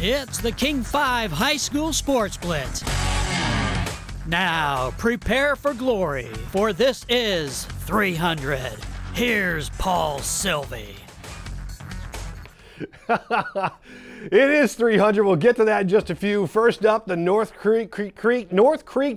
It's the King 5 High School Sports Blitz. Now, prepare for glory, for this is 300. Here's Paul SILVI. It is 300. We'll get to that in just a few. First up, the North Creek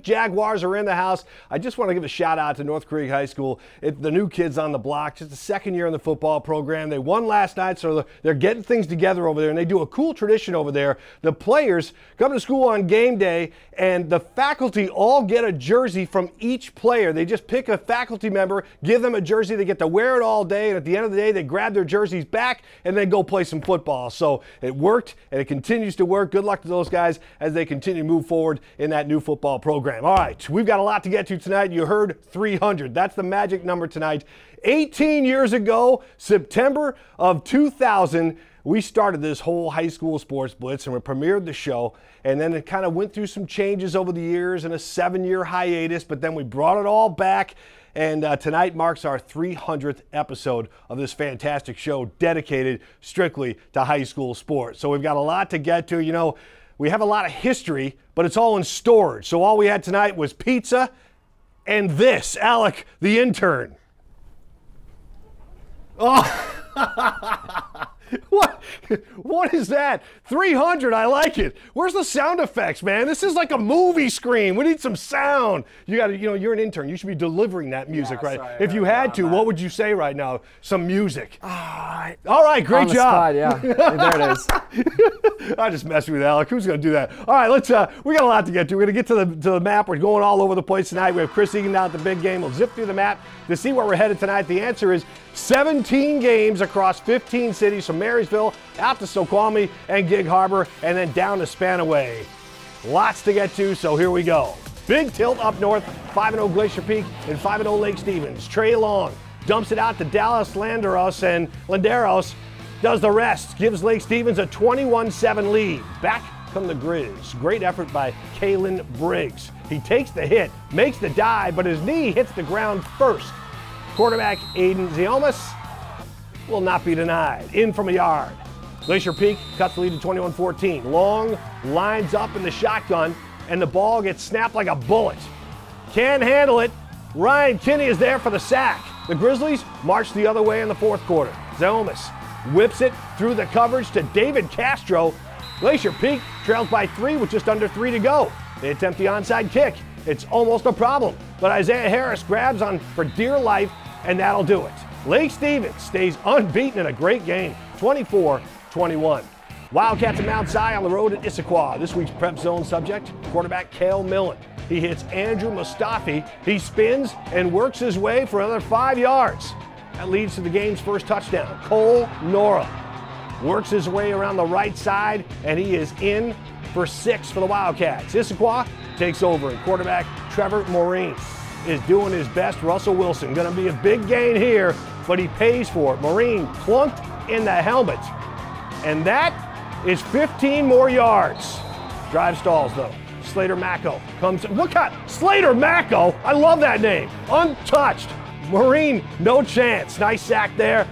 Jaguars are in the house. I just want to give a shout out to North Creek High School. The new kids on the block, just the second year in the football program. They won last night, so they're getting things together over there, and they do a cool tradition over there. The players come to school on game day, and the faculty all get a jersey from each player. They just pick a faculty member, give them a jersey. They get to wear it all day, and at the end of the day, they grab their jerseys back and then go play some football. So it worked, and it continues to work. Good luck to those guys as they continue to move forward in that new football program. All right, we've got a lot to get to tonight. You heard 300. That's the magic number tonight. 18 years ago, September of 2000, we started this whole high school sports blitz, and we premiered the show, and then it kind of went through some changes over the years and a 7-year hiatus, but then we brought it all back. And tonight marks our 300th episode of this fantastic show dedicated strictly to high school sports. So we've got a lot to get to. You know, we have a lot of history, but it's all in storage. So all we had tonight was pizza and this, Alec, the intern. Oh, what is that? 300, I like it. Where's the sound effects, man? This is like a movie screen. We need some sound. You got to, you know, you're an intern. You should be delivering that music, right? Sorry, if you had to, what would you say right now? Some music. All right, great job. Spot, yeah. There it is. I just messed with Alec. Who's going to do that? All right, let's. We got a lot to get to. We're going to get to the map. We're going all over the place tonight. We have Chris Egan down at the big game. We'll zip through the map to see where we're headed tonight. The answer is 17 games across 15 cities from Marysville out to Snoqualmie and Gig Harbor, and then down to Spanaway. Lots to get to, so here we go. Big tilt up north, 5-0 Glacier Peak and 5-0 Lake Stevens. Trey Long dumps it out to Dallas Landeros, and Landeros does the rest. Gives Lake Stevens a 21-7 lead. Back come the Grizz. Great effort by Kalen Briggs. He takes the hit, makes the dive, but his knee hits the ground first. Quarterback Aiden Ziomas will not be denied. In from a yard. Glacier Peak cuts the lead to 21-14. Long lines up in the shotgun, and the ball gets snapped like a bullet. Can't handle it. Ryan Kinney is there for the sack. The Grizzlies march the other way in the fourth quarter. Ziomas whips it through the coverage to David Castro. Glacier Peak trails by 3 with just under 3 to go. They attempt the onside kick. It's almost a problem, but Isaiah Harris grabs on for dear life, and that'll do it. Lake Stevens stays unbeaten in a great game, 24-21. Wildcats at Mount Si on the road at ISSAQUAH. This week's prep zone subject, quarterback Cale Millen. He hits Andrew Mustafi. He spins and works his way for another 5 yards. That leads to the game's first touchdown. Cole Nora works his way around the right side, and he is in for 6 for the Wildcats. ISSAQUAH takes over, and quarterback Trevor Maureen is doing his best. Russell Wilson going to be a big gain here, but he pays for it. Maureen plunked in the helmet, and that is 15 more yards. Drive stalls though. Slater Macko comes. Look at Slater Macko. I love that name. Untouched. Maureen, no chance. Nice sack there.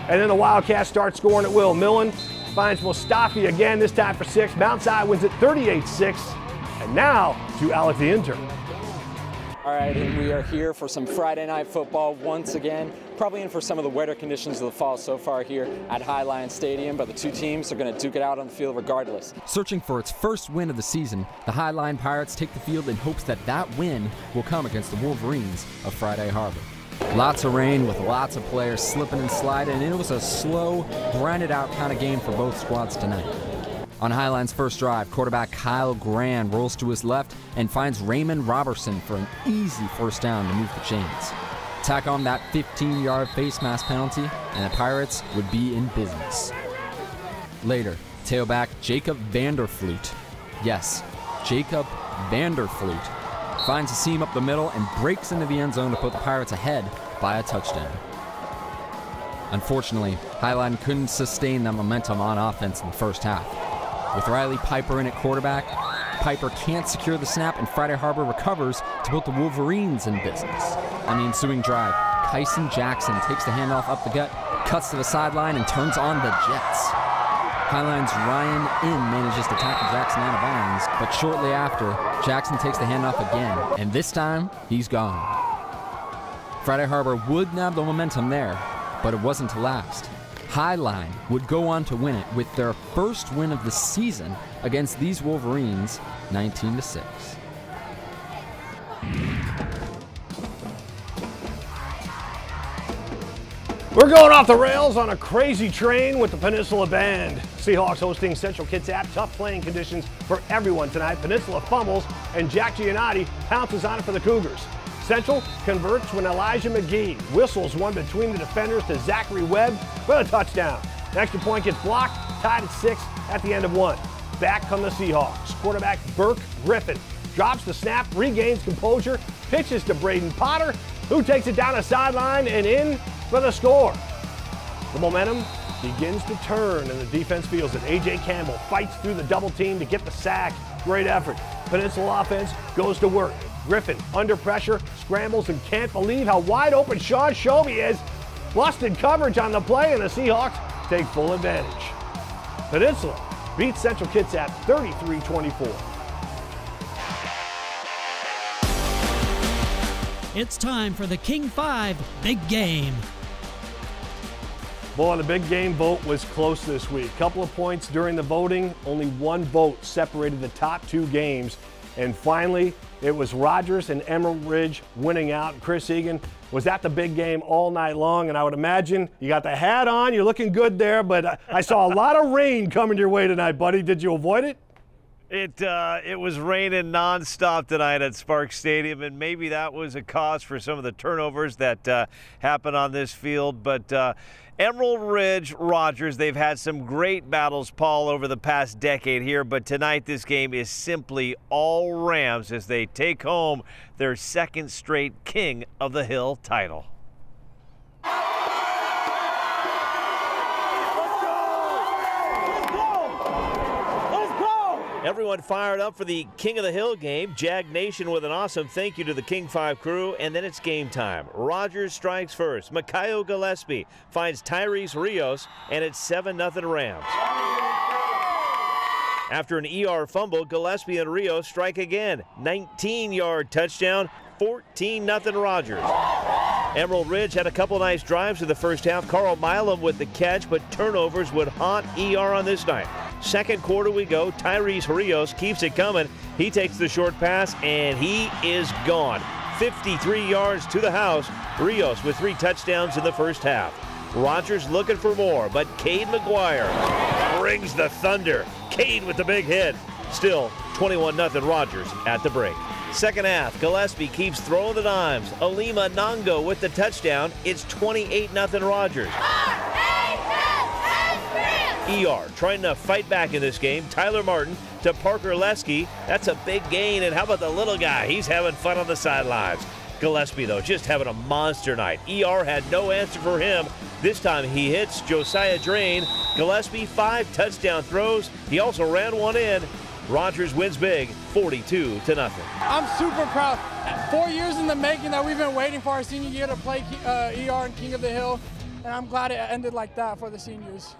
And then the Wildcats start scoring at will. Millen finds Mustafi again, this time for 6. Mount Si wins it 38-6. And now to Alec the intern. All right, and we are here for some Friday night football once again. Probably in for some of the wetter conditions of the fall so far here at HIGHLINE Stadium, but the two teams are going to duke it out on the field regardless. Searching for its first win of the season, the HIGHLINE Pirates take the field in hopes that that win will come against the Wolverines of Friday Harbor. Lots of rain with lots of players slipping and sliding, and it was a slow, grinded out kind of game for both squads tonight. On HIGHLINE's first drive, quarterback Kyle Grand rolls to his left and finds Raymond Robertson for an easy first down to move the chains. Tack on that 15-yard face mask penalty, and the Pirates would be in business. Later, tailback Jacob Vanderfleet, yes, Jacob Vanderfleet, finds a seam up the middle and breaks into the end zone to put the Pirates ahead by a touchdown. Unfortunately, HIGHLINE couldn't sustain that momentum on offense in the first half. With Riley Piper in at quarterback, Piper can't secure the snap, and Friday Harbor recovers to put the Wolverines in business. On the ensuing drive, Kyson Jackson takes the handoff up the gut, cuts to the sideline, and turns on the Jets. Highline's Ryan In manages to tackle Jackson out of bounds, but shortly after, Jackson takes the handoff again, and this time, he's gone. Friday Harbor would nab the momentum there, but it wasn't to last. Highline would go on to win it with their first win of the season against these Wolverines, 19-6. We're going off the rails on a crazy train with the Peninsula Band. Seahawks hosting Central KITSAP. Tough playing conditions for everyone tonight. Peninsula fumbles, and Jack Giannotti pounces on it for the Cougars. Central converts when Elijah McGee whistles one between the defenders to Zachary Webb for a touchdown. The extra point gets blocked, tied at 6 at the end of 1. Back come the Seahawks. Quarterback Burke Griffin drops the snap, regains composure, pitches to Braden Potter, who takes it down a sideline and in for the score. The momentum begins to turn, and the defense feels it. A.J. Campbell fights through the double team to get the sack. Great effort. Peninsula offense goes to work. Griffin, under pressure, scrambles and can't believe how wide open Sean Shelby is. Busted coverage on the play, and the Seahawks take full advantage. Peninsula beats Central KITSAP 33-24. It's time for the King 5 Big Game. Boy, the big game vote was close this week. Couple of points during the voting. Only one vote separated the top 2 games. And finally, it was Rogers and Emerald Ridge winning out. Chris Egan was at the big game all night long, and I would imagine you got the hat on, you're looking good there, but I saw a lot of rain coming your way tonight, buddy. Did you avoid it? It was raining nonstop tonight at Sparks Stadium, and maybe that was a cause for some of the turnovers that happened on this field. But Emerald Ridge, Rogers, they've had some great battles, Paul, over the past decade here. But tonight, this game is simply all Rams as they take home their second straight King of the Hill title. Everyone fired up for the King of the Hill game. Jag Nation with an awesome thank you to the King 5 crew, and then it's game time. Rogers strikes first. Makayo Gillespie finds Tyrese Rios, and it's 7-0 Rams. After an ER fumble, Gillespie and Rios strike again. 19-yard touchdown, 14-0 Rogers. Emerald Ridge had a couple nice drives in the first half. Carl Milam with the catch, but turnovers would haunt ER on this night. Second quarter we go. Tyrese Rios keeps it coming. He takes the short pass, and he is gone. 53 yards to the house. Rios with 3 touchdowns in the first half. Rogers looking for more, but Cade McGuire brings the thunder. Cade with the big hit. Still 21-0 Rogers at the break. Second half, Gillespie keeps throwing the dimes. Alima Nongo with the touchdown. It's 28-0 Rogers. ER trying to fight back in this game. Tyler Martin to Parker Lesky. That's a big gain. And how about the little guy? He's having fun on the sidelines. Gillespie, though, just having a monster night. ER had no answer for him. This time he hits Josiah Drain. Gillespie 5 touchdown throws. He also ran one in. Rogers wins big, 42-0. I'm super proud. 4 years in the making that we've been waiting for our senior year to play ER and King of the Hill, and I'm glad it ended like that for the seniors.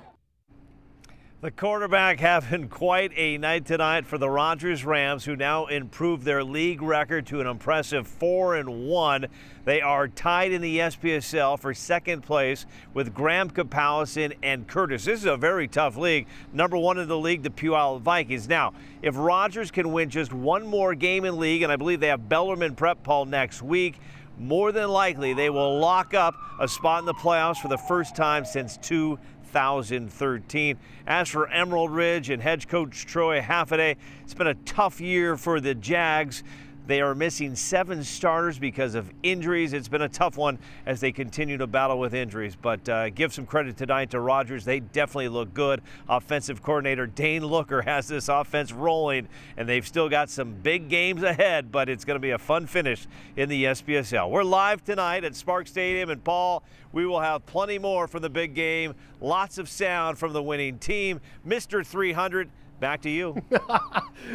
The quarterback having quite a night tonight for the Rogers Rams, who now improved their league record to an impressive 4-1. They are tied in the SPSL for second place with Graham Kapowison and Curtis. This is a very tough league. Number 1 in the league, the Puyallup Vikings. Now, if Rogers can win just one more game in league, and I believe they have Bellarmine Prep Paul next week, more than likely they will lock up a spot in the playoffs for the first time since 2013. As for Emerald Ridge and head coach Troy Haffaday, it's been a tough year for the Jags. They are missing 7 starters because of injuries. It's been a tough one as they continue to battle with injuries. But give some credit tonight to Rogers. They definitely look good. Offensive coordinator Dane Looker has this offense rolling, and they've still got some big games ahead, but it's going to be a fun finish in the SPSL. We're live tonight at Sparks Stadium, and Paul, we will have plenty more from the big game. Lots of sound from the winning team. Mr. 300, back to you.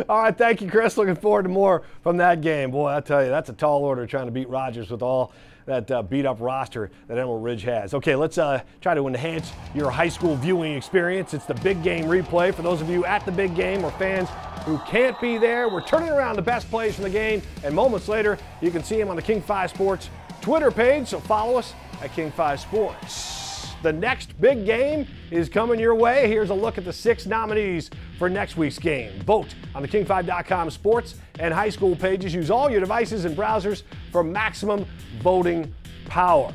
All right, thank you, Chris. Looking forward to more from that game. Boy, I tell you, that's a tall order trying to beat Rogers with all that beat-up roster that Emerald Ridge has. Okay, let's try to enhance your high school viewing experience. It's the big game replay. For those of you at the big game or fans who can't be there, we're turning around the best plays from the game, and moments later, you can see them on the King 5 Sports Twitter page, so follow us at King 5 Sports. The next big game is coming your way. Here's a look at the 6 nominees for next week's game. Vote on the King5.com sports and high school pages. Use all your devices and browsers for maximum voting power.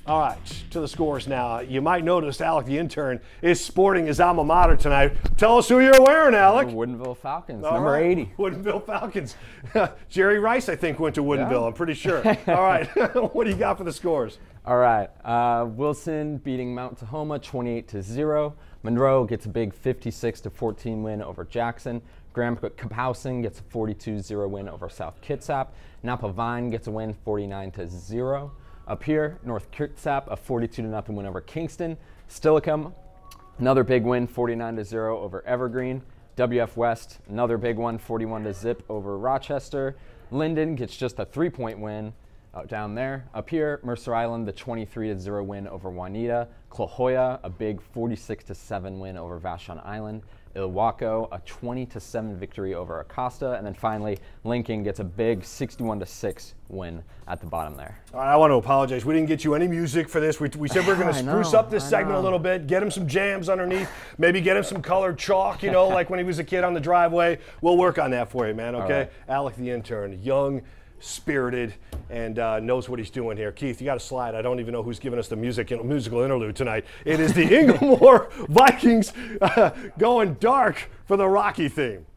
All right, to the scores now. You might notice Alec, the intern, is sporting his alma mater tonight. Tell us who you're wearing, Alec. Woodinville Falcons, All number right. 80. Woodinville Falcons. Jerry Rice, I think, went to Woodinville. Yeah. I'm pretty sure. All right, what do you got for the scores? All right, Wilson beating Mount Tahoma 28-0. Monroe gets a big 56-14 win over Jackson. Graham Kapowson gets a 42-0 win over South Kitsap. Napa Vine gets a win 49-0. Up here, North Kitsap a 42-0 win over Kingston. Stillicum, another big win 49-0 over Evergreen. WF West, another big one 41-0 over Rochester. Linden gets just a 3-point win down there. Up here, Mercer Island, the 23-0 win over Juanita. Clajoya, a big 46-7 win over Vashon Island. Ilwaco, a 20-7 victory over Acosta. And then finally, Lincoln gets a big 61-6 win at the bottom there. All right, I want to apologize. We didn't get you any music for this. We said we were going to spruce up this segment a little bit, get him some jams underneath, maybe get him some colored chalk, you know, like when he was a kid on the driveway. We'll work on that for you, man, okay? Right. Alec, the intern, young, spirited, and knows what he's doing here. Keith, you got a slide. I don't even know who's giving us the musical interlude tonight. It is the Inglemoor Vikings going dark for the Rocky theme.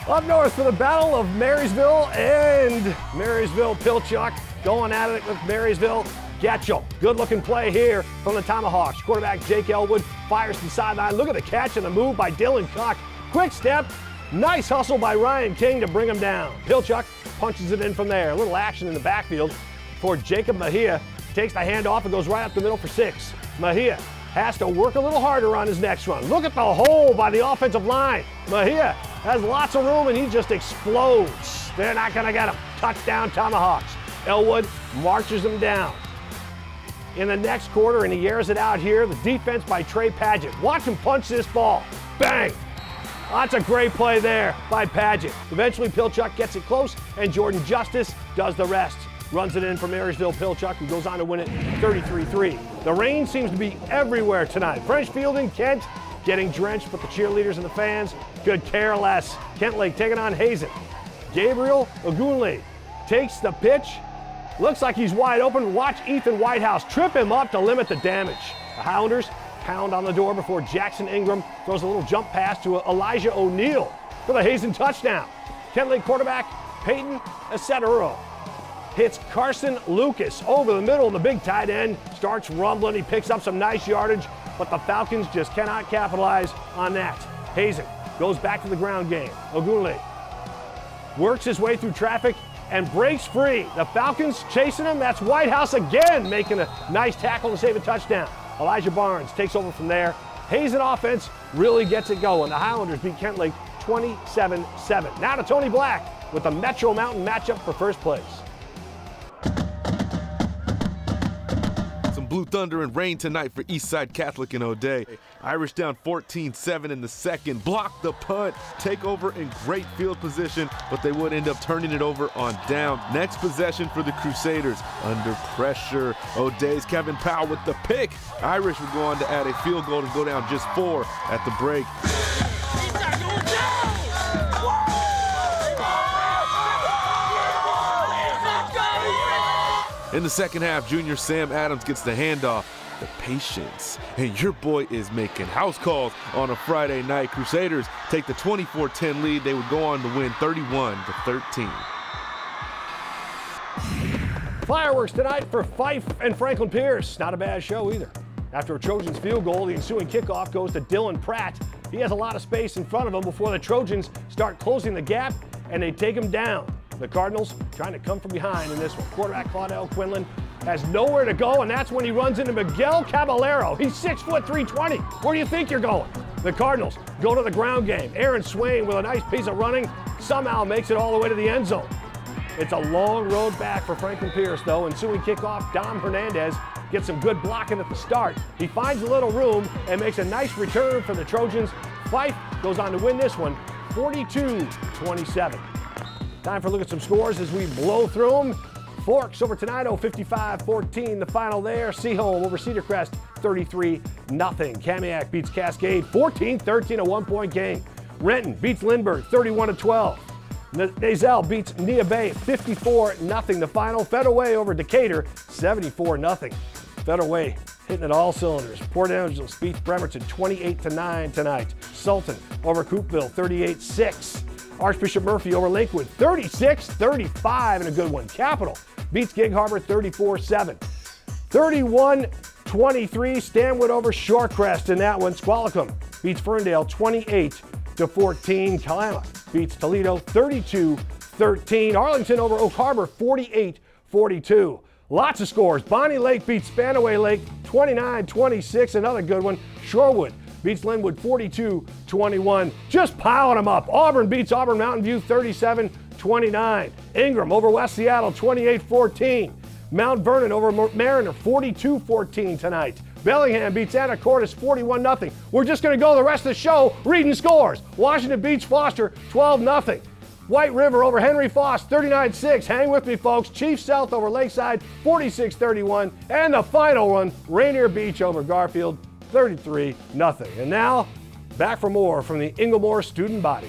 Up north for the Battle of Marysville and Marysville-Pilchuck going at it with Marysville. Getchell, good looking play here from the Tomahawks. Quarterback Jake Elwood fires to the sideline. Look at the catch and the move by Dylan Cock. Quick step, nice hustle by Ryan King to bring him down. Pilchuck punches it in from there. A little action in the backfield for Jacob Mejia. Takes the handoff and goes right up the middle for 6. Mejia has to work a little harder on his next run. Look at the hole by the offensive line. Mejia has lots of room and he just explodes. They're not gonna get him. Touchdown Tomahawks. Elwood marches them down. In the next quarter, and he airs it out here, the defense by Trey Padgett. Watch him punch this ball. Bang! That's a great play there by Padgett. Eventually Pilchuck gets it close and Jordan Justice does the rest. Runs it in for Marysville-Pilchuck, who goes on to win it 33-3. The rain seems to be everywhere tonight. French Fielding, Kent getting drenched, but the cheerleaders and the fans could care less. KENTLAKE taking on HAZEN. Gabriel Ogunle takes the pitch. Looks like he's wide open. Watch Ethan Whitehouse trip him up to limit the damage. The Hounders pound on the door before Jackson Ingram throws a little jump pass to Elijah O'Neal for the HAZEN touchdown. KENTLAKE quarterback Peyton Acetero hits Carson Lucas over the middle, and the big tight end starts rumbling. He picks up some nice yardage, but the Falcons just cannot capitalize on that. HAZEN goes back to the ground game. Ogunle works his way through traffic and breaks free. The Falcons chasing him. That's Whitehouse again making a nice tackle to save a touchdown. Elijah Barnes takes over from there. HAZEN offense really gets it going. The Highlanders beat KENTLAKE 27-7. Now to Tony Black with the Metro Mountain matchup for first place. Blue Thunder and rain tonight for Eastside Catholic and O'Day. Irish down 14-7 in the second. Block the punt. Take over in great field position, but they would end up turning it over on down. Next possession for the Crusaders. Under pressure. O'Day's Kevin Powell with the pick. Irish would go on to add a field goal to go down just 4 at the break. In the second half, junior Sam Adams gets the handoff. The patience. And your boy is making house calls on a Friday night. Crusaders take the 24-10 lead. They would go on to win 31-13. Fireworks tonight for Fife and Franklin Pierce. Not a bad show either. After a Trojans field goal, the ensuing kickoff goes to Dylan Pratt. He has a lot of space in front of him before the Trojans start closing the gap, and they take him down. The Cardinals trying to come from behind in this one. Quarterback Claudel Quinlan has nowhere to go, and that's when he runs into Miguel Caballero. He's 6 foot 320. Where do you think you're going? The Cardinals go to the ground game. Aaron Swain with a nice piece of running somehow makes it all the way to the end zone. It's a long road back for Franklin Pierce, though. Ensuing kickoff, Dom Hernandez gets some good blocking at the start. He finds a little room and makes a nice return for the Trojans. Fife goes on to win this one 42-27. Time for a look at some scores as we blow through them. Forks over Tenino, 55-14. The final there. Seaholm over Cedar Crest, 33-0. Kamiak beats Cascade, 14-13, a one-point game. Renton beats Lindbergh, 31-12. Nazelle beats Nia Bay, 54-0. The final. Federal Way over Decatur, 74-0. Federal Way hitting at all cylinders. Port Angeles beats Bremerton, 28-9 tonight. Sultan over Coopville, 38-6. Archbishop Murphy over Lakewood, 36-35 in a good one. Capital beats Gig Harbor, 34-7. 31-23, Stanwood over Shorecrest in that one. Squalicum beats Ferndale, 28-14. Kalama beats Toledo, 32-13. Arlington over Oak Harbor, 48-42. Lots of scores. Bonnie Lake beats Spanaway Lake, 29-26, another good one. Shorewood beats Linwood 42-21. Just piling them up. Auburn beats Auburn Mountain View 37-29. Ingram over West Seattle 28-14. Mount Vernon over Mariner 42-14 tonight. Bellingham beats Anacortes 41-0. We're just going to go the rest of the show reading scores. Washington beats Foster 12-0. White River over Henry Foss 39-6. Hang with me, folks. Chief South over Lakeside 46-31. And the final one, Rainier Beach over Garfield 33-0. And now, back for more from the INGLEMOOR student body.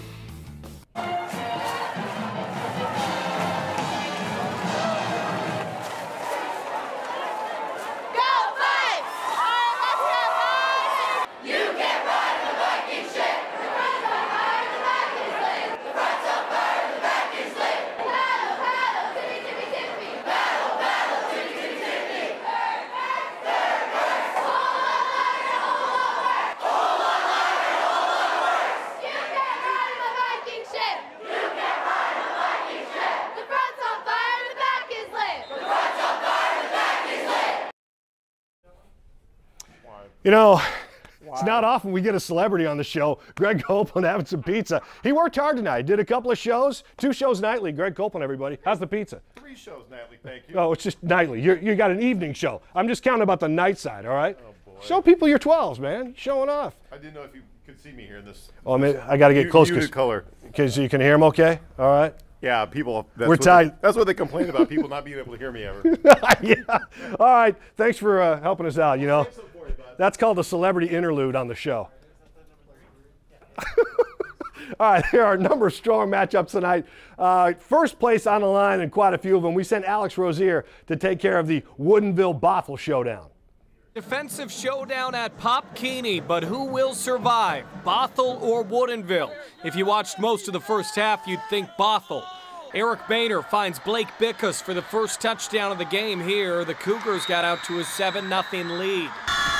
You know, it's not often we get a celebrity on the show. Greg Copeland having some pizza. He worked hard tonight. Did a couple of shows, 2 shows nightly. Greg Copeland, everybody. How's the pizza? 3 shows nightly, thank you. Oh, it's just nightly. You got an evening show. I'm just counting about the night side, all right? Oh, boy. Show people your 12s, man. Showing off. I didn't know if you could see me here in this. Oh, man, I got to get close. Muted color. Okay, so you can hear him okay? All right. Yeah, people. We're tight. That's what they complain about, people not being able to hear me ever. Yeah. All right. Thanks for helping us out, you know. That's called a celebrity interlude on the show. All right, there are a number of strong matchups tonight. First place on the line and quite a few of them. We sent Alex Rozier to take care of the Woodinville Bothell showdown. Defensive showdown at Pop Keeney, but who will survive, Bothell or Woodinville? If you watched most of the first half, you'd think Bothell. Eric Boehner finds Blake Bickus for the first touchdown of the game here. The Cougars got out to a 7-0 lead.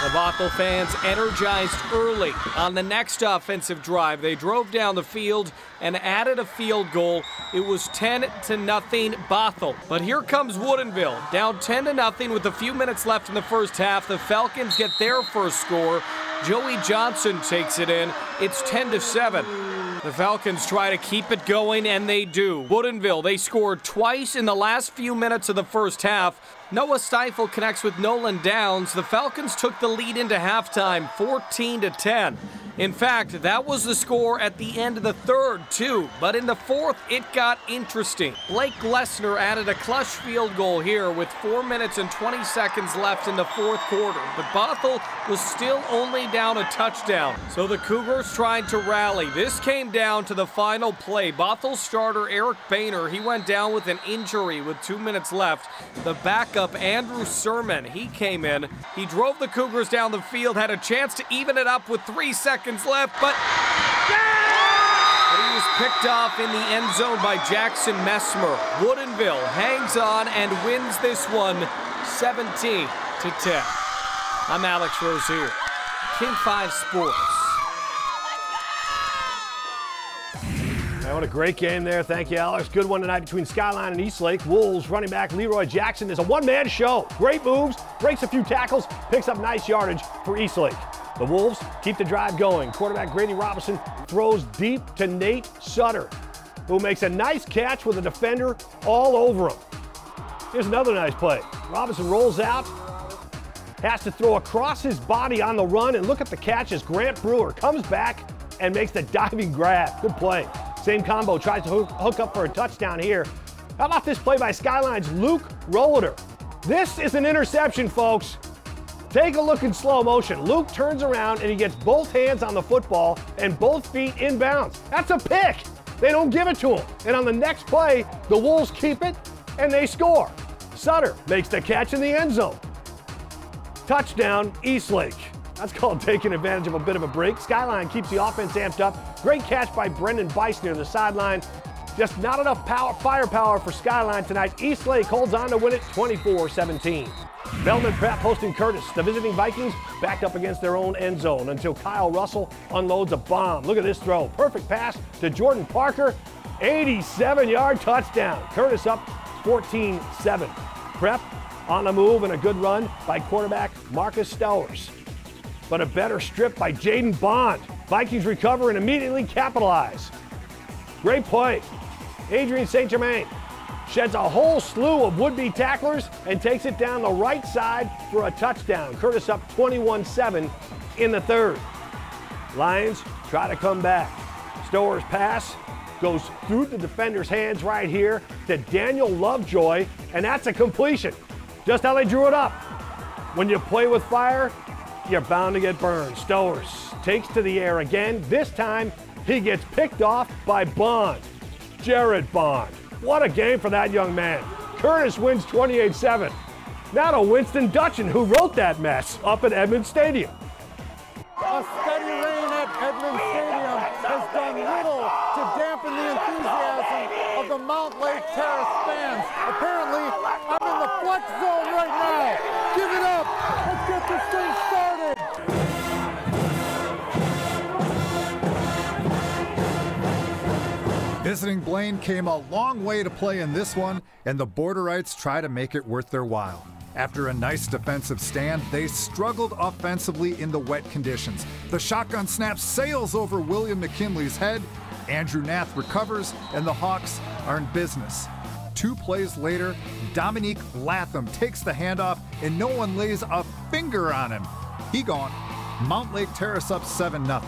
The Bothell fans energized early. On the next offensive drive, they drove down the field and added a field goal. It was 10-0 Bothell. But here comes Woodinville, down 10-0 with a few minutes left in the first half. The Falcons get their first score. Joey Johnson takes it in. It's 10-7. The Falcons try to keep it going, and they do. Woodinville, they scored twice in the last few minutes of the first half. Noah Stifle connects with Nolan Downs. The Falcons took the lead into halftime, 14-10. In fact, that was the score at the end of the third, too. But in the fourth, it got interesting. Blake Glessner added a clutch field goal here with 4 minutes and 20 seconds left in the fourth quarter. But Bothell was still only down a touchdown. So the Cougars tried to rally. This came down to the final play. Bothell starter Eric Boehner, he went down with an injury with 2 minutes left. The backup, Andrew Sermon, he came in. He drove the Cougars down the field, had a chance to even it up with 3 seconds left, but he was picked off in the end zone by Jackson Messmer. Woodinville hangs on and wins this one 17-10. I'm Alex Rozier, King 5 Sports. Man, what a great game there. Thank you, Alex. Good one tonight between Skyline and Eastlake. Wolves running back Leroy Jackson is a one-man show. Great moves, breaks a few tackles, picks up nice yardage for Eastlake. The Wolves keep the drive going. Quarterback Grady Robinson throws deep to Nate Sutter, who makes a nice catch with a defender all over him. Here's another nice play. Robinson rolls out, has to throw across his body on the run, and look at the catch as Grant Brewer comes back and makes the diving grab. Good play. Same combo, tries to hook up for a touchdown here. How about this play by Skyline's Luke Roeder? This is an interception, folks. Take a look in slow motion. Luke turns around and he gets both hands on the football and both feet inbounds. That's a pick. They don't give it to him. And on the next play, the Wolves keep it and they score. Sutter makes the catch in the end zone. Touchdown, Eastlake. That's called taking advantage of a bit of a break. Skyline keeps the offense amped up. Great catch by Brendan Bice near the sideline. Just not enough firepower for Skyline tonight. Eastlake holds on to win it 24-17. Belmont Prep hosting Curtis. The visiting Vikings backed up against their own end zone until Kyle Russell unloads a bomb. Look at this throw. Perfect pass to Jordan Parker. 87-yard touchdown. Curtis up 14-7. Prep on the move and a good run by quarterback Marcus Stowers. But a better strip by Jaden Bond. Vikings recover and immediately capitalize. Great play. Adrian St. Germain sheds a whole slew of would-be tacklers and takes it down the right side for a touchdown. Curtis up 21-7 in the third. Lions try to come back. Stowers' pass goes through the defender's hands right here to Daniel Lovejoy, and that's a completion. Just how they drew it up. When you play with fire, you're bound to get burned. Stowers takes to the air again. This time, he gets picked off by Bond. Jared Bond. What a game for that young man. Curtis wins 28-7. Now to Winston Dutchin, who wrote that mess up at Edmonds Stadium. A steady rain at Edmonds Stadium has done little to dampen the enthusiasm of the MOUNTLAKE Terrace fans. Apparently, I'm in the flex zone right now. Give it up. Let's get this thing started. Visiting Blaine came a long way to play in this one, and the Borderites try to make it worth their while. After a nice defensive stand, they struggled offensively in the wet conditions. The shotgun snap sails over William McKinley's head. Andrew Nath recovers, and the Hawks are in business. 2 plays later, Dominique Latham takes the handoff, and no one lays a finger on him. He gone. MOUNTLAKE Terrace up 7-0.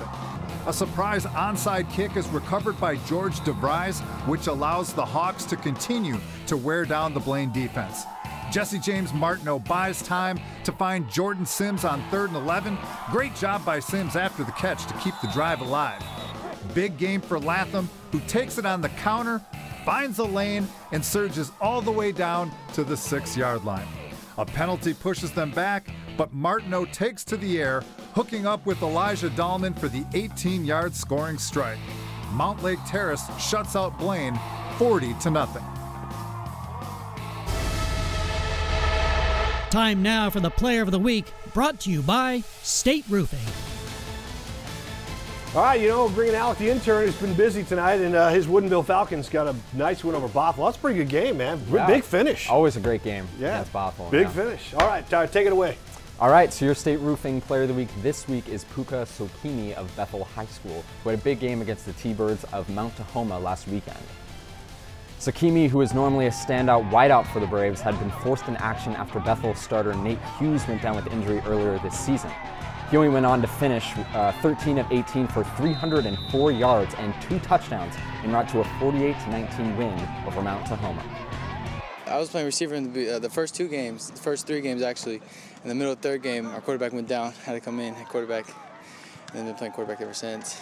A surprise onside kick is recovered by George DeVries, which allows the Hawks to continue to wear down the Blaine defense. Jesse James Martineau buys time to find Jordan Sims on 3rd and 11. Great job by Sims after the catch to keep the drive alive. Big game for Latham, who takes it on the counter, finds a lane, and surges all the way down to the 6-yard line. A penalty pushes them back, but Martineau takes to the air, hooking up with Elijah Dahlman for the 18-yard scoring strike. MOUNTLAKE Terrace shuts out Blaine 40-0. Time now for the Player of the Week, brought to you by State Roofing. All right, bringing Alec the intern has been busy tonight, and his Woodinville Falcons got a nice win over Bothell. That's a pretty good game, man. Yeah. Big finish. Always a great game. Yeah, against Bothell. Big finish. All right, take it away. All right, so your state roofing player of the week this week is Puka Sokimi of Bethel High School, who had a big game against the T-Birds of Mount Tahoma last weekend. Sokimi, who is normally a standout wideout for the Braves, had been forced in action after Bethel starter Nate Hughes went down with injury earlier this season. He only went on to finish 13 of 18 for 304 yards and 2 touchdowns en route to a 48-19 win over Mount Tahoma. I was playing receiver in the first 2 games, the first 3 games actually. In the middle of the 3rd game, our quarterback went down, had to come in at quarterback, and then been playing quarterback ever since.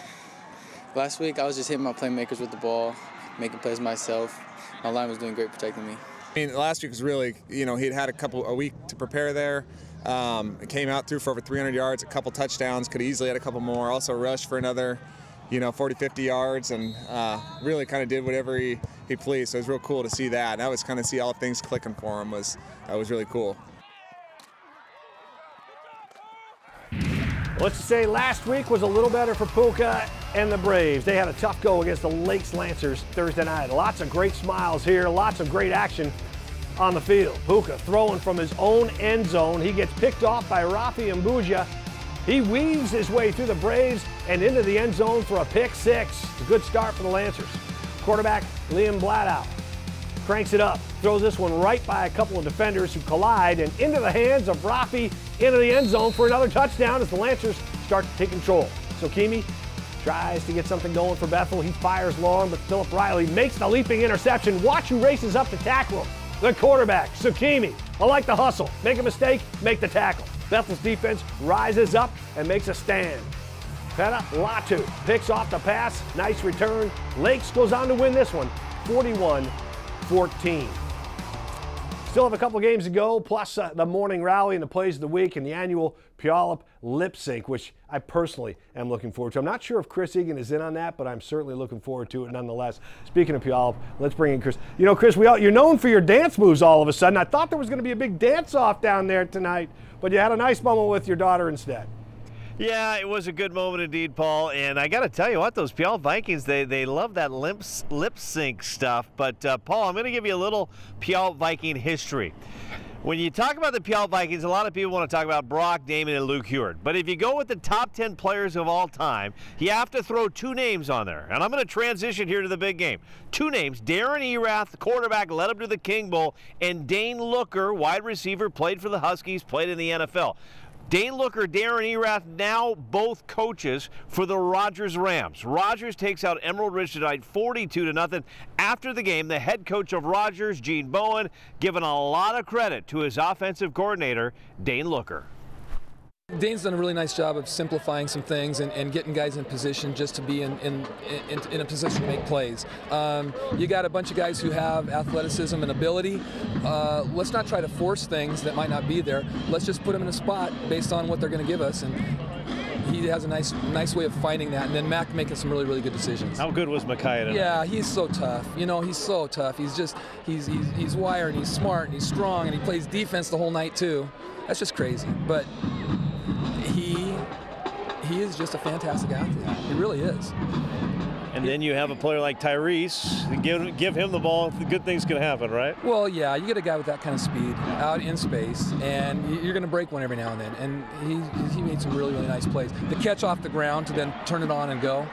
Last week, I was just hitting my playmakers with the ball, making plays myself. My line was doing great protecting me. I mean, last week was really, you know, he'd had a week to prepare there. Came out through for over 300 yards, a couple touchdowns, could have easily had a couple more. Also rushed for another, 40, 50 yards, and really kind of did whatever he pleased. So it was real cool to see that. And that was kind of see all things clicking for him. That was really cool. Let's say last week was a little better for Puka and the Braves. They had a tough go against the Lakes Lancers Thursday night. Lots of great smiles here, lots of great action on the field. Puka throwing from his own end zone. He gets picked off by Rafi Mbuja. He weaves his way through the Braves and into the end zone for a pick 6. It's a good start for the Lancers. Quarterback Liam Bladow cranks it up, throws this one right by a couple of defenders who collide and into the hands of Rafi into the end zone for another touchdown as the Lancers start to take control. Sokimi tries to get something going for Bethel. He fires long, but Philip Riley makes the leaping interception. Watch who races up to tackle him. The quarterback, Sokimi. I like the hustle. Make a mistake, make the tackle. Bethel's defense rises up and makes a stand. Peta Latu picks off the pass. Nice return. Lakes goes on to win this one, 41-14. Still have a couple games to go, plus the morning rally and the plays of the week and the annual Puyallup lip sync, which I personally am looking forward to. I'm not sure if Chris Egan is in on that, but I'm certainly looking forward to it nonetheless. Speaking of Puyallup, let's bring in Chris. You know, Chris, you're known for your dance moves all of a sudden. I thought there was going to be a big dance-off down there tonight, but you had a nice moment with your daughter instead. Yeah, it was a good moment indeed, Paul. And I got to tell you what, those Puyallup Vikings, they love that lip sync stuff. But, Paul, I'm going to give you a little Puyallup Viking history. When you talk about the Puyallup Vikings, a lot of people want to talk about Brock, Damon, and Luke Heward. But if you go with the top 10 players of all time, you have to throw 2 names on there. And I'm going to transition here to the big game. 2 names, Darren Erath, the quarterback, led him to the King Bowl, and Dane Looker, wide receiver, played for the Huskies, played in the NFL. Dane Looker, Darren Erath, now both coaches for the Rogers Rams. Rogers takes out Emerald Ridge tonight 42-0. After the game, the head coach of Rogers, Gene Bowen, giving a lot of credit to his offensive coordinator, Dane Looker. Dane's done a really nice job of simplifying some things and getting guys in position just to be in a position to make plays. You got a bunch of guys who have athleticism and ability. Let's not try to force things that might not be there. Let's just put them in a spot based on what they're going to give us. And he has a nice way of finding that. And then Mac making some really, really good decisions. How good was Micaiah tonight? Yeah, he's so tough. You know, he's so tough. He's wired, and he's smart, and he's strong, and he plays defense the whole night too. That's just crazy. But he is just a fantastic athlete. He really is. And then you have a player like Tyrese. Give him the ball, good things can happen, right? Well, yeah, you get a guy with that kind of speed out in space, and you're going to break one every now and then. And he made some really, really nice plays. The catch off the ground to then turn it on and go,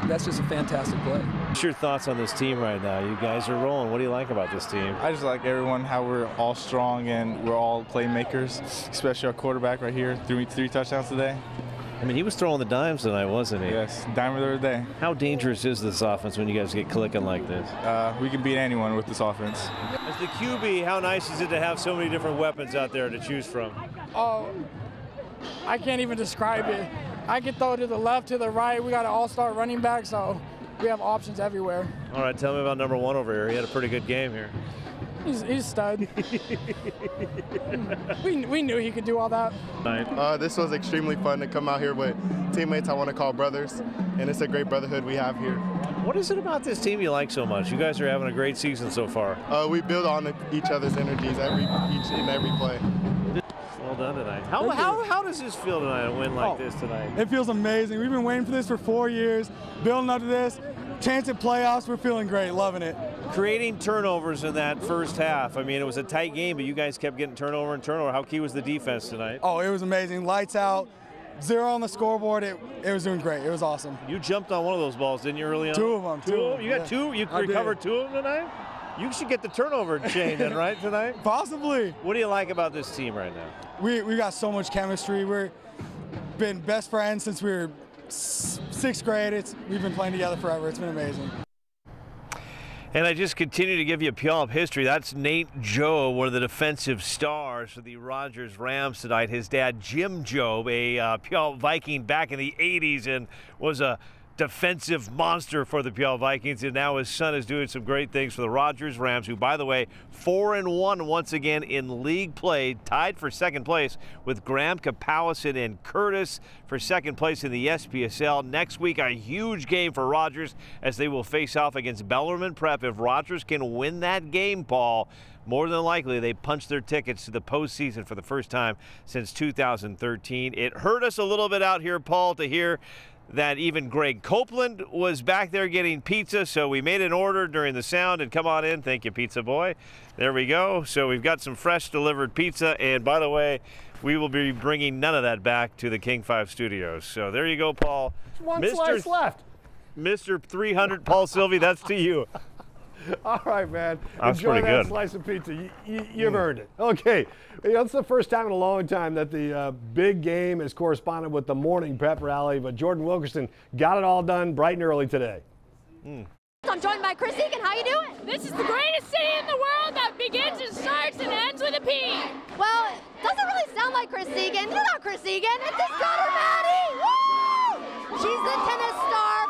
that's just a fantastic play. What's your thoughts on this team right now? You guys are rolling. What do you like about this team? I just like everyone, how we're all strong and we're all playmakers, especially our quarterback right here, threw 3 touchdowns today. I mean, he was throwing the dimes tonight, wasn't he? Yes, dimer of the day. How dangerous is this offense when you guys get clicking like this? We can beat anyone with this offense. As the QB, how nice is it to have so many different weapons out there to choose from? Oh, I can't even describe it. I can throw to the left, to the right. We got an all-star running back, so we have options everywhere. All right, tell me about number 1 over here. He had a pretty good game here. He's a stud. we knew he could do all that. This was extremely fun to come out here with teammates I want to call brothers, and it's a great brotherhood we have here. What is it about this team you like so much? You guys are having a great season so far. We build on each other's energies each and every play. Well done tonight. How does this feel tonight, a win like this tonight? It feels amazing. We've been waiting for this for 4 years, building up to this. Chance at playoffs, we're feeling great, loving it. Creating turnovers in that first half. I mean, it was a tight game, but you guys kept getting turnover and turnover. How key was the defense tonight? Oh, it was amazing. Lights out, 0 on the scoreboard. It was doing great. It was awesome. You jumped on one of those balls, didn't you, early on? Two of them. Two of them? You got two? You recovered 2 of them tonight? You should get the turnover chain then, right, tonight? Possibly. What do you like about this team right now? We got so much chemistry. We've been best friends since we were 6th grade. We've been playing together forever. It's been amazing. And I just continue to give you a Puyallup history. That's Nate Joe, one of the defensive stars for the Rogers Rams tonight. His dad, Jim Joe, a Puyallup Viking back in the 80s and was a defensive monster for the Puyallup Vikings, and now his son is doing some great things for the Rogers Rams, who, by the way, 4-1 once again in league play, tied for second place with Graham Kapowison and Curtis for second place in the SPSL. Next week, a huge game for Rogers as they will face off against Bellarmine Prep. If Rogers can win that game, Paul, more than likely they punch their tickets to the postseason for the first time since 2013. It hurt us a little bit out here, Paul, to hear that even Greg Copeland was back there getting pizza, so we made an order during the sound, and come on in. Thank you, pizza boy. There we go. So we've got some fresh delivered pizza, and by the way, we will be bringing none of that back to the King 5 studios. So there you go, Paul. One slice left. Mr. 300 Paul Silvi, that's to you. All right, man. That's Enjoy pretty that good. slice of pizza. You've earned it. Okay. It's the first time in a long time that the big game has corresponded with the morning prep rally, but Jordan Wilkerson got it all done bright and early today. I'm joined by Chris Egan. How you doing? This is the greatest city in the world that begins and starts and ends with a P. Well, it doesn't really sound like Chris Egan. You're not Chris Egan. It's his daughter, Maddie. Woo! She's the tennis star.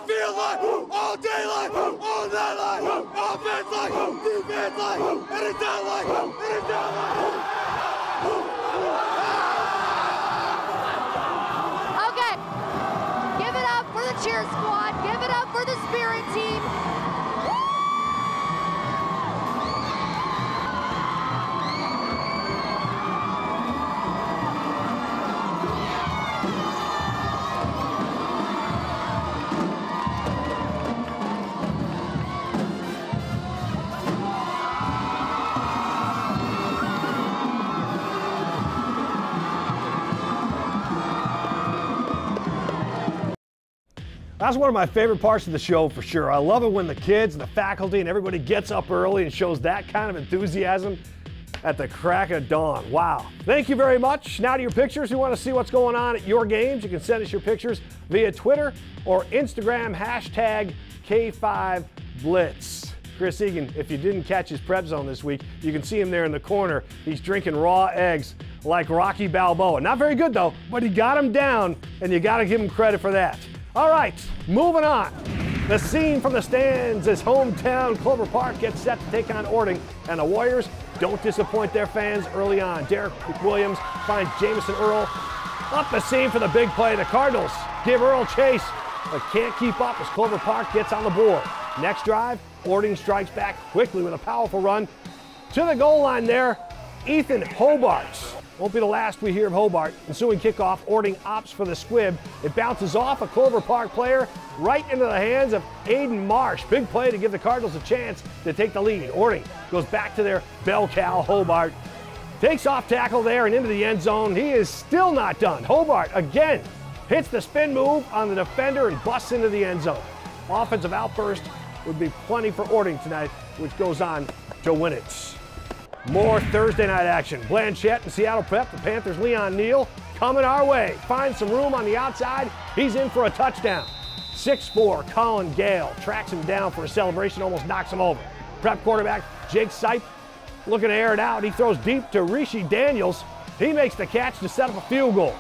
Field line, all day line, all night line, offense line, defense line, and it's down line, and it's down line. Okay, give it up for the cheer squad, give it up for the spirit team. That's one of my favorite parts of the show for sure. I love it when the kids and the faculty and everybody gets up early and shows that kind of enthusiasm at the crack of dawn. Wow. Thank you very much. Now to your pictures. Who want to see what's going on at your games? You can send us your pictures via Twitter or Instagram, hashtag K5Blitz. Chris Egan, if you didn't catch his prep zone this week, you can see him there in the corner. He's drinking raw eggs like Rocky Balboa. Not very good though, but he got him down, and you got to give him credit for that. All right, moving on. The scene from the stands as hometown Clover Park gets set to take on Orting, and the Warriors don't disappoint their fans early on. Derek Williams finds Jamison Earl up the seam for the big play. The Cardinals give Earl chase, but can't keep up as Clover Park gets on the board. Next drive, Orting strikes back quickly with a powerful run to the goal line there. Ethan Hobart. Won't be the last we hear of Hobart. Ensuing kickoff, Orting opts for the squib. It bounces off a Clover Park player right into the hands of Aiden Marsh. Big play to give the Cardinals a chance to take the lead. Orting goes back to their bell cow. Hobart takes off tackle there and into the end zone. He is still not done. Hobart again hits the spin move on the defender and busts into the end zone. Offensive outburst would be plenty for Orting tonight, which goes on to win it. More Thursday night action. Blanchett and Seattle Prep, the Panthers' Leon Neal coming our way. Finds some room on the outside. He's in for a touchdown. 6'4", Colin Gale tracks him down for a celebration, almost knocks him over. Prep quarterback Jake Sipe looking to air it out. He throws deep to Rishi Daniels. He makes the catch to set up a field goal.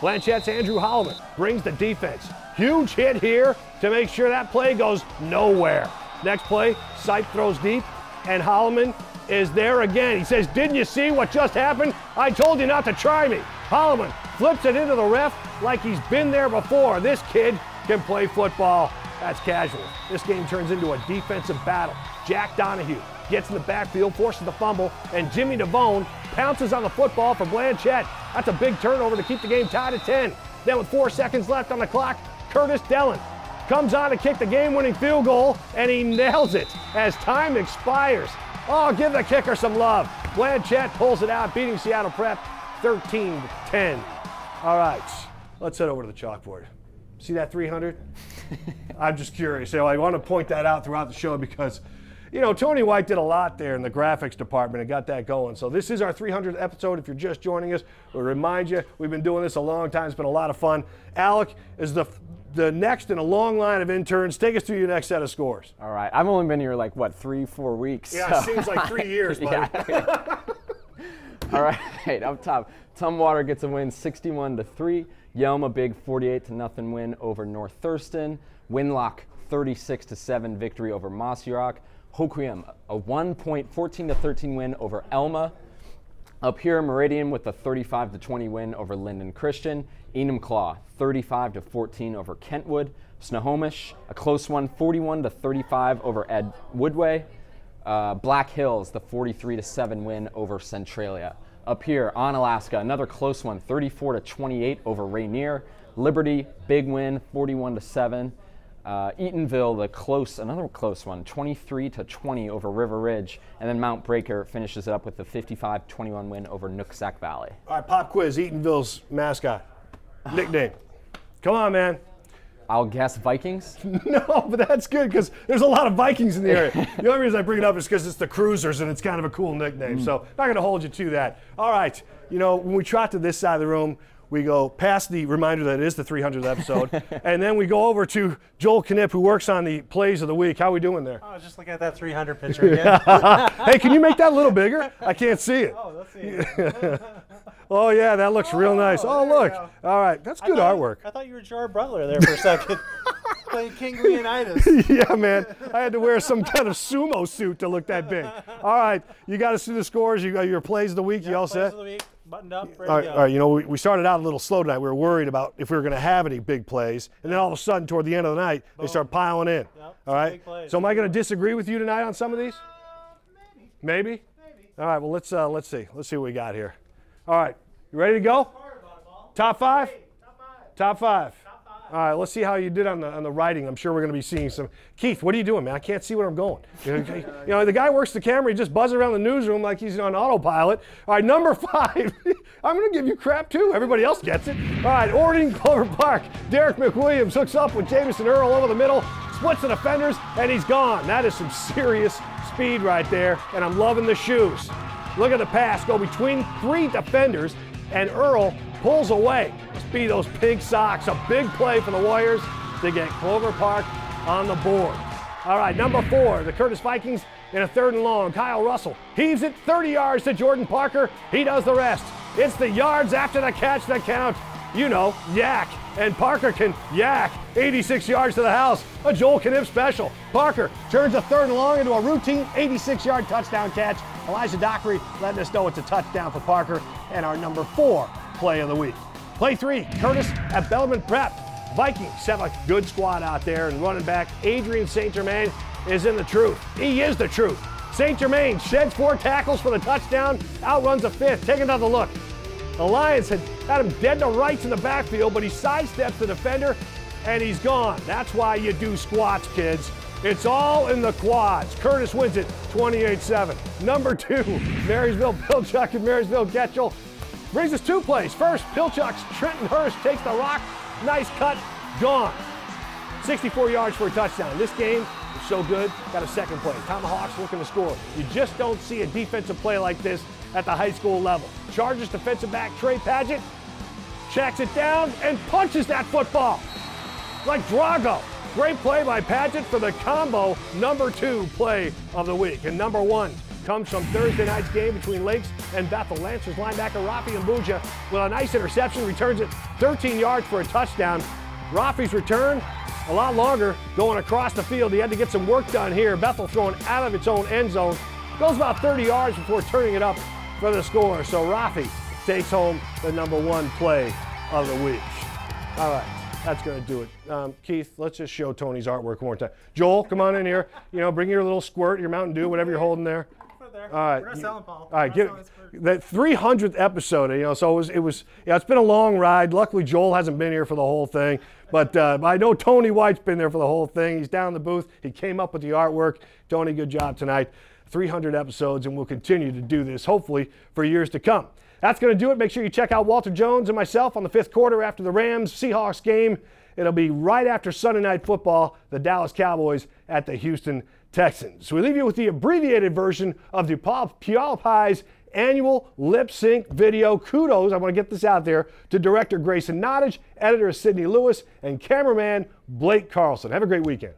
Blanchett's Andrew Holloman brings the defense. Huge hit here to make sure that play goes nowhere. Next play, Sipe throws deep, and Holloman is there again. He says, didn't you see what just happened? I told you not to try me. Holloman flips it into the ref like he's been there before. This kid can play football. That's casual. This game turns into a defensive battle. Jack Donahue gets in the backfield, forces the fumble, and Jimmy DeVone pounces on the football for Blanchett. That's a big turnover to keep the game tied at 10. Then with 4 seconds left on the clock, Curtis Dellin comes on to kick the game-winning field goal, and he nails it as time expires. Oh, give the kicker some love. Blanchett pulls it out, beating Seattle Prep 13-10. All right, let's head over to the chalkboard. See that 300? I'm just curious. I want to point that out throughout the show because, you know, Tony White did a lot there in the graphics department and got that going. So this is our 300th episode. If you're just joining us, we'll remind you, we've been doing this a long time. It's been a lot of fun. Alec is the next in a long line of interns. Take us through your next set of scores. All right. I've only been here like, what, 3-4 weeks? Yeah, so. It seems like 3 years, buddy. Yeah. All right, up top, Tumwater gets a win 61-3. Yelm a big 48-0 win over North Thurston. Winlock 36-7 victory over Mossy-Rock. Hoquiam a 14-13 win over Elma. Up here, Meridian with a 35-20 win over Linden Christian. Enumclaw 35-14 over Kentwood. Snohomish a close one, 41-35 over Ed Woodway. Black Hills the 43-7 win over Centralia. Up here, Onalaska, another close one, 34-28 over Rainier. Liberty, big win, 41-7. Eatonville, another close one, 23-20 over River Ridge. And then Mount Breaker finishes it up with the 55-21 win over Nooksack Valley. All right, pop quiz, Eatonville's mascot, nickname. Come on, man. I'll guess Vikings? No, but that's good because there's a lot of Vikings in the area. The only reason I bring it up is because it's the Cruisers and it's kind of a cool nickname. So not going to hold you to that. All right, you know, when we trot to this side of the room, we go past the reminder that it is the 300th episode, and then we go over to Joel Knipp, who works on the plays of the week. How are we doing there? Oh, I was just looking at that 300 picture again. Hey, can you make that a little bigger? I can't see it. Oh, let's see. Oh, yeah, that looks real nice. Oh, look. All right, that's good artwork. I thought you were Gerard Butler there for a second. Playing King Leonidas. Yeah, man. I had to wear some kind of sumo suit to look that big. All right, you got to see the scores. You got your plays of the week. You all set? Plays of the week, buttoned up, ready all to go. All right, you know, we started out a little slow tonight. We were worried about if we were going to have any big plays. And then all of a sudden, toward the end of the night, they start piling in. Yep, all right? big plays. So am I going to disagree with you tonight on some of these? Maybe? All right, well, let's see. Let's see what we got here. All right, you ready to go? Top five? Top five. All right, let's see how you did on the writing. I'm sure we're going to be seeing some. Keith, what are you doing, man? I can't see where I'm going. You know, the guy works the camera. He just buzzes around the newsroom like he's on autopilot. All right, number 5. I'm going to give you crap, too. Everybody else gets it. All right, Orting, Clover Park. Derek McWilliams hooks up with Jamison Earl over the middle, splits the defenders, and he's gone. That is some serious speed right there, and I'm loving the shoes. Look at the pass go between 3 defenders, and Earl pulls away. Must be those pink socks. A big play for the Warriors to get Clover Park on the board. All right, number 4, the Curtis Vikings in a 3rd and long. Kyle Russell heaves it 30 yards to Jordan Parker. He does the rest. It's the yards after the catch that count. You know, yak. And Parker can yak 86 yards to the house. A Joel Knipp special. Parker turns a 3rd and long into a routine 86-yard touchdown catch. Elijah Dockery letting us know it's a touchdown for Parker. And our number 4 play of the week. Play 3, Curtis at Bellarmine Prep. Vikings have a good squad out there, and running back Adrian St. Germain is in the truth. He is the truth. St. Germain sheds 4 tackles for the touchdown, outruns a 5th. Take another look. The Lions had him dead to rights in the backfield, but he sidesteps the defender, and he's gone. That's why you do squats, kids. It's all in the quads. Curtis wins it 28-7. Number 2, Marysville Pilchuck and Marysville Getchell. Brings us 2 plays. First, Pilchuck's Trenton Hurst takes the rock. Nice cut, gone. 64 yards for a touchdown. This game is so good, got a 2nd play. Tomahawks looking to score. You just don't see a defensive play like this at the high school level. Chargers defensive back Trey Padgett checks it down and punches that football like Drago. Great play by Padgett for the combo number 2 play of the week. And number 1 comes from Thursday night's game between Lakes and Bethel. Lancers linebacker Rafi Mbuja with a nice interception, returns it 13 yards for a touchdown. Rafi's return a lot longer, going across the field. He had to get some work done here. Bethel throwing out of its own end zone. Goes about 30 yards before turning it up for the score. So Rafi takes home the number 1 play of the week. All right. That's going to do it. Keith, let's just show Tony's artwork one more time. Joel, come on in here. You know, bring your little squirt, your Mountain Dew, whatever you're holding there. All right. We're not selling, Paul. All right, get that 300th episode. You know, so yeah, it's been a long ride. Luckily, Joel hasn't been here for the whole thing, but I know Tony White's been there for the whole thing. He's down in the booth. He came up with the artwork. Tony, good job tonight. 300 episodes, and we'll continue to do this, hopefully, for years to come. That's going to do it. Make sure you check out Walter Jones and myself on the 5th quarter after the Rams-Seahawks game. It'll be right after Sunday Night Football, the Dallas Cowboys at the Houston Texans. So we leave you with the abbreviated version of the Puyallup High's annual lip sync video. Kudos, I want to get this out there, to director Grayson Nottage, editor Sidney Lewis, and cameraman Blake Carlson. Have a great weekend.